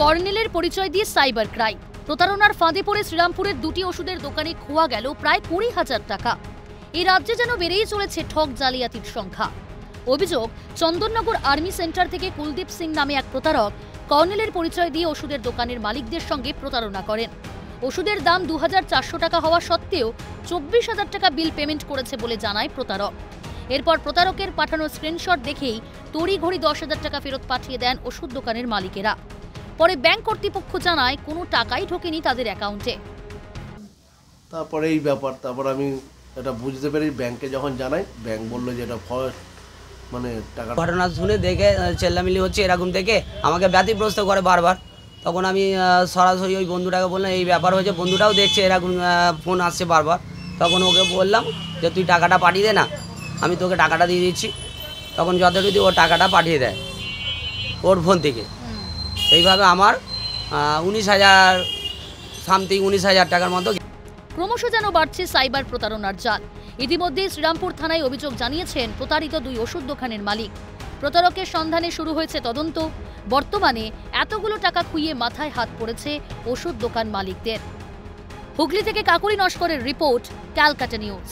কর্নেলের পরিচয় দিয়ে cyber crime. প্রতারণার ফাঁদে পড়ে শ্রীরামপুরের দুটি ওষুধের দোকানে খোয়া গেল প্রায় 20,000 টাকা। এই রাজ্যে যেন বেড়েই চলেছে ঠক জালিয়াতির সংখ্যা। অভিযোগ, চন্দননগর আর্মি সেন্টার থেকে কুলদীপ সিং নামে এক প্রতারক কর্নেলের পরিচয় দিয়ে ওষুধের দোকানের মালিকদের সঙ্গে প্রতারণা করেন। ওষুধের দাম 2,400 টাকা হওয়া সত্ত্বেও 24,000 টাকা বিল পেমেন্ট করেছে বলে জানায় প্রতারক। এরপর প্রতারকের পাঠানো স্ক্রিনশট দেখেই তড়িঘড়ি 10,000 টাকা ফেরত পাঠিয়ে দেন ওষুধ দোকানের মালিকেরা। পরে ব্যাংক কর্তৃপক্ষ জানায় কোনো টাকাই ঢোকেনি তাদের অ্যাকাউন্টে। তারপরে এই ব্যাপার, তারপর আমি এটা বুঝতে পারি, ব্যাংকে যখন জানাই, ব্যাংক বললো যে এটা মানে টাকা। ঘটনা শুনে দেখে চেল্লামিলি হচ্ছে এরকম থেকে আমাকে ব্যতিগ্রস্ত করে বারবার। তখন আমি সরাসরি ওই বন্ধুটাকে বললাম এই ব্যাপার হয়েছে, বন্ধুটাও দেখছে এরকম ফোন আসছে বারবার। তখন ওকে বললাম যে তুই টাকাটা পাঠিয়ে দে না, আমি তোকে টাকাটা দিয়ে দিচ্ছি। তখন যথারীতি ও টাকাটা পাঠিয়ে দেয় ওর ফোন থেকে। এইভাবে আমার 19,000 সামথিং 19,000 টাকার মতো। ক্রমশ যেন বাড়ছে সাইবার প্রতারণার জাল। ইতিমধ্যে শ্রীরামপুর থানায় অভিযোগ জানিয়েছেন প্রতারিত 2 ওষুধ দোকানের মালিক। প্রতারকের সন্ধানে শুরু হয়েছে তদন্ত। বর্তমানে এতগুলো টাকা খুইয়ে মাথায় হাত পড়েছে ওষুধ দোকান মালিকদের। হুগলি থেকে কাকুরি নস্করের রিপোর্ট, ক্যালকাটা নিউজ।